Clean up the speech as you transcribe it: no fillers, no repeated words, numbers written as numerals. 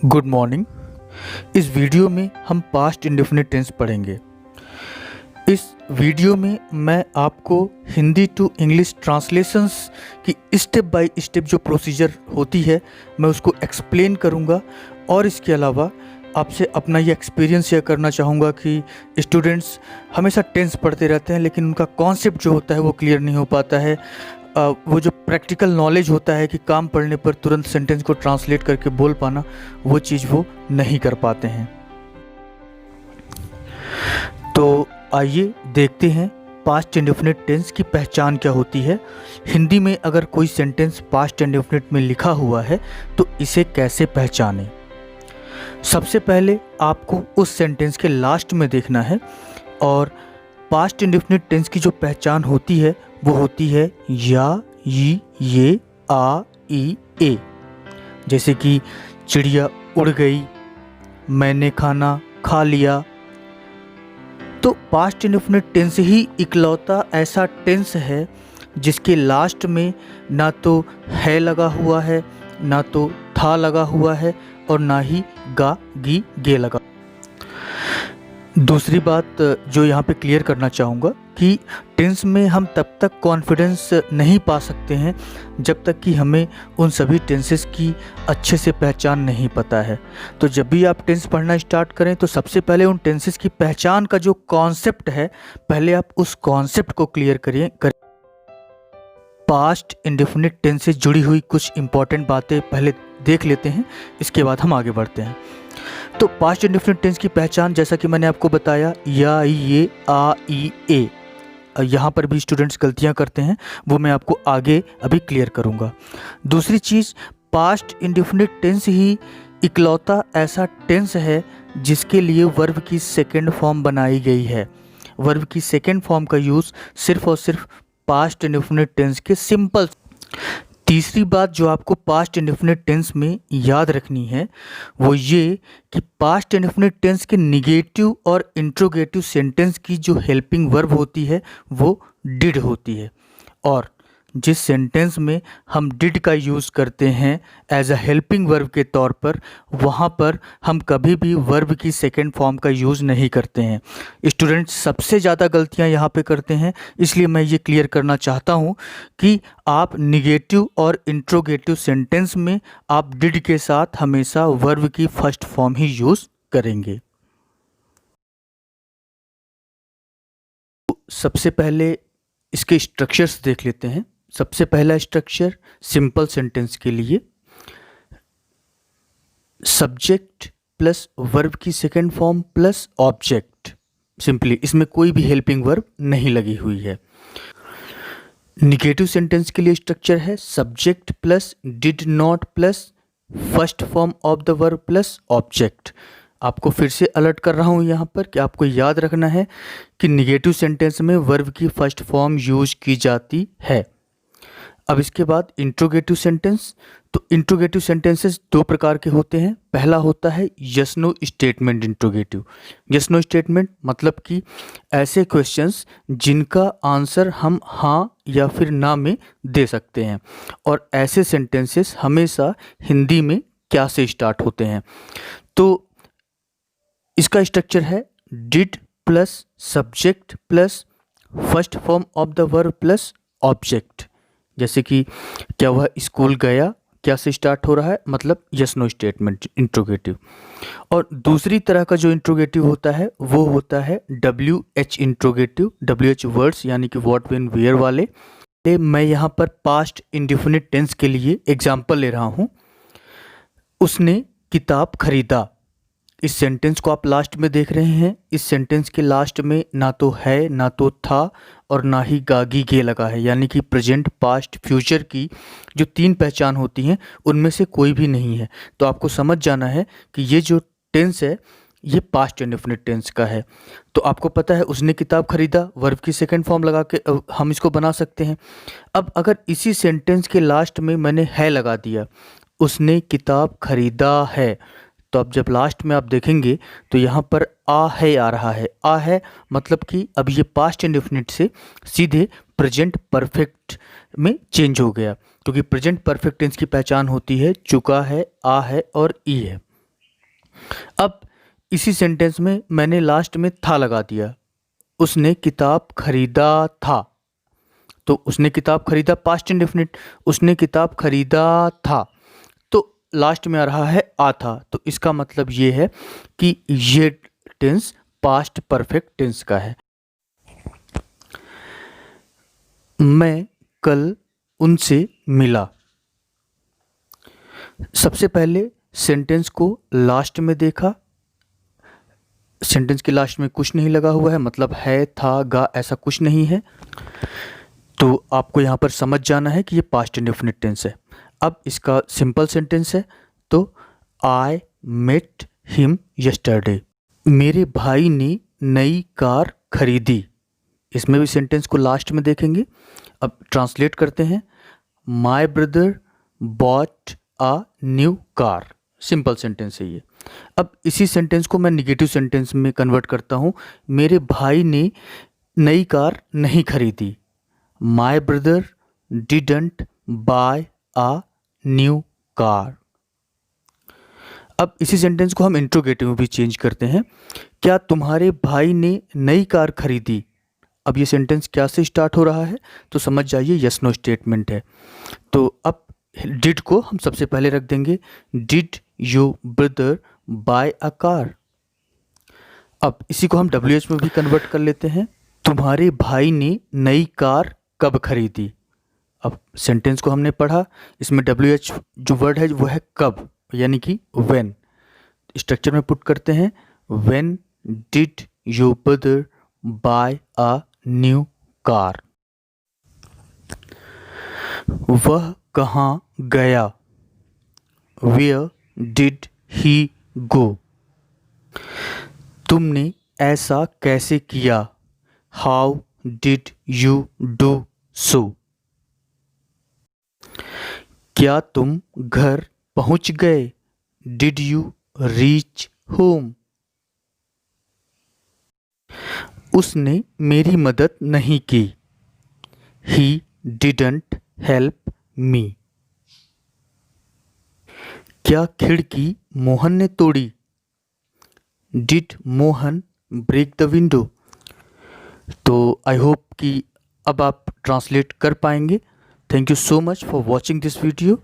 Good morning. इस video में हम पास्ट इंडेफिनिट टेंस पढ़ेंगे। इस वीडियो में मैं आपको हिंदी टू इंग्लिश ट्रांसलेशंस की स्टेप बाय स्टेप जो प्रोसीजर होती है मैं उसको एक्सप्लेन करूंगा और इसके अलावा आपसे अपना ये एक्सपीरियंस शेयर करना चाहूँगा कि स्टूडेंट्स हमेशा टेंस पढ़ते रहते हैं लेकिन उनका कॉन्सेप्ट जो होता है वो क्लियर नहीं हो पाता है। वो जो प्रैक्टिकल नॉलेज होता है कि काम पढ़ने पर तुरंत सेंटेंस को ट्रांसलेट करके बोल पाना, वो चीज़ वो नहीं कर पाते हैं। तो आइए देखते हैं पास्ट इंडेफिनिट टेंस की पहचान क्या होती है। हिंदी में अगर कोई सेंटेंस पास्ट इंडेफिनिट में लिखा हुआ है तो इसे कैसे पहचानें। सबसे पहले आपको उस सेंटेंस के लास्ट में देखना है और पास्ट इंडेफिनिट टेंस की जो पहचान होती है वो होती है या, ये, आ, ई, ए। जैसे कि चिड़िया उड़ गई, मैंने खाना खा लिया। तो पास्ट इंडेफिनिट टेंस ही इकलौता ऐसा टेंस है जिसके लास्ट में ना तो है लगा हुआ है, ना तो था लगा हुआ है और ना ही गा, गी, गे लगा। दूसरी बात जो यहाँ पे क्लियर करना चाहूँगा कि टेंस में हम तब तक कॉन्फिडेंस नहीं पा सकते हैं जब तक कि हमें उन सभी टेंसेस की अच्छे से पहचान नहीं पता है। तो जब भी आप टेंस पढ़ना स्टार्ट करें तो सबसे पहले उन टेंसेस की पहचान का जो कॉन्सेप्ट है, पहले आप उस कॉन्सेप्ट को क्लियर करिए। पास्ट इंडेफिनिट टेंस से जुड़ी हुई कुछ इंपॉर्टेंट बातें पहले देख लेते हैं, इसके बाद हम आगे बढ़ते हैं। तो पास्ट इंडेफिनिट टेंस की पहचान जैसा कि मैंने आपको बताया, या, ये, आ, ई, ए। यहाँ पर भी स्टूडेंट्स गलतियाँ करते हैं, वो मैं आपको आगे अभी क्लियर करूँगा। दूसरी चीज़, पास्ट इंडेफिनिट टेंस ही इकलौता ऐसा टेंस है जिसके लिए वर्ब की सेकेंड फॉर्म बनाई गई है। वर्ब की सेकेंड फॉर्म का यूज़ सिर्फ और सिर्फ पास्ट इंडेफिनिट टेंस के सिंपल। तीसरी बात जो आपको पास्ट इंडेफिनिट टेंस में याद रखनी है वो ये कि पास्ट इंडेफिनिट टेंस के निगेटिव और इंट्रोगेटिव सेंटेंस की जो हेल्पिंग वर्ब होती है वो डिड होती है। और जिस सेंटेंस में हम डिड का यूज़ करते हैं एज अ हेल्पिंग वर्ब के तौर पर, वहाँ पर हम कभी भी वर्ब की सेकेंड फॉर्म का यूज़ नहीं करते हैं। स्टूडेंट्स सबसे ज़्यादा गलतियाँ यहाँ पे करते हैं, इसलिए मैं ये क्लियर करना चाहता हूँ कि आप निगेटिव और इंट्रोगेटिव सेंटेंस में आप डिड के साथ हमेशा वर्ब की फर्स्ट फॉर्म ही यूज़ करेंगे। सबसे पहले इसके स्ट्रक्चर्स देख लेते हैं। सबसे पहला स्ट्रक्चर सिंपल सेंटेंस के लिए सब्जेक्ट प्लस वर्ब की second form plus object, simply इसमें कोई भी हेल्पिंग वर्ब नहीं लगी हुई है। निगेटिव सेंटेंस के लिए स्ट्रक्चर है subject plus did not plus first form of the verb plus object. आपको फिर से अलर्ट कर रहा हूँ यहाँ पर कि आपको याद रखना है कि निगेटिव सेंटेंस में वर्ब की फर्स्ट फॉर्म यूज की जाती है। अब इसके बाद इंट्रोगेटिव सेंटेंस। तो इंट्रोगेटिव सेंटेंसेस दो प्रकार के होते हैं। पहला होता है yes no statement interrogative. Yes no statement मतलब कि ऐसे क्वेश्चंस जिनका आंसर हम हाँ या फिर ना में दे सकते हैं, और ऐसे सेंटेंसेस हमेशा हिंदी में क्या से स्टार्ट होते हैं। तो इसका स्ट्रक्चर है did plus subject plus first form of the verb plus object. जैसे कि क्या वह स्कूल गया, क्या से स्टार्ट हो रहा है, मतलब यस नो स्टेटमेंट इंट्रोगेटिव। और दूसरी तरह का जो इंट्रोगेटिव होता है वो होता है WH इंट्रोगेटिव। WH वर्ड्स यानी कि व्हाट, व्हेन, वेयर वाले। मैं यहाँ पर पास्ट इंडेफिनिट टेंस के लिए एग्जाम्पल ले रहा हूँ। उसने किताब खरीदा। इस सेंटेंस को आप लास्ट में देख रहे हैं। इस सेंटेंस के लास्ट में ना तो है, ना तो था और ना ही गागी गे लगा है, यानी कि प्रेजेंट, पास्ट, फ्यूचर की जो तीन पहचान होती हैं उनमें से कोई भी नहीं है। तो आपको समझ जाना है कि ये जो टेंस है ये पास्ट इंडेफिनिट टेंस का है। तो आपको पता है उसने किताब खरीदा, वर्ब की सेकेंड फॉर्म लगा के हम इसको बना सकते हैं। अब अगर इसी सेंटेंस के लास्ट में मैंने है लगा दिया, उसने किताब खरीदा है, तो अब जब लास्ट में आप देखेंगे तो यहाँ पर आ है आ रहा है। आ है मतलब कि अब ये पास्ट इंडेफिनिट से सीधे प्रेजेंट परफेक्ट में चेंज हो गया, क्योंकि प्रेजेंट परफेक्ट टेंस की पहचान होती है चुका है, आ है और ई है। अब इसी सेंटेंस में मैंने लास्ट में था लगा दिया। उसने किताब खरीदा था, तो उसने किताब खरीदा पास्ट इंडेफिनिट, उसने किताब खरीदा था, तो लास्ट में आ रहा है आ था, तो इसका मतलब ये है कि ये टेंस पास्ट परफेक्ट टेंस का है। मैं कल उनसे मिला। सबसे पहले सेंटेंस को लास्ट में देखा, सेंटेंस के लास्ट में कुछ नहीं लगा हुआ है, मतलब है था गा ऐसा कुछ नहीं है, तो आपको यहाँ पर समझ जाना है कि ये पास्ट इंडेफिनिट टेंस है। अब इसका सिंपल सेंटेंस है, तो आई मेट हिम यस्टरडे। मेरे भाई ने नई कार खरीदी, इसमें भी सेंटेंस को लास्ट में देखेंगे। अब ट्रांसलेट करते हैं, my brother bought a new car. Simple sentence है ये। अब इसी सेंटेंस को मैं निगेटिव सेंटेंस में कन्वर्ट करता हूँ, मेरे भाई ने नई कार नहीं खरीदी। My brother didn't buy a new car. अब इसी सेंटेंस को हम इंट्रोगेटिव में भी चेंज करते हैं, क्या तुम्हारे भाई ने नई कार खरीदी। अब ये सेंटेंस क्या से स्टार्ट हो रहा है, तो समझ जाइए यस नो स्टेटमेंट है। तो अब डिड को हम सबसे पहले रख देंगे, did your brother buy a car. अब इसी को हम WH में भी कन्वर्ट कर लेते हैं, तुम्हारे भाई ने नई कार कब खरीदी। अब सेंटेंस को हमने पढ़ा, इसमें WH जो वर्ड है वो है कब, यानी कि व्हेन। स्ट्रक्चर में पुट करते हैं, when did your brother buy a new car. वह कहाँ गया, वेयर डिड ही गो। तुमने ऐसा कैसे किया, how did you do so. क्या तुम घर पहुंच गए, डिड यू रीच होम। उसने मेरी मदद नहीं की, ही डिडंट हेल्प मी। क्या खिड़की मोहन ने तोड़ी, did Mohan break the window. तो आई होप कि अब आप ट्रांसलेट कर पाएंगे। Thank you so much for watching this video.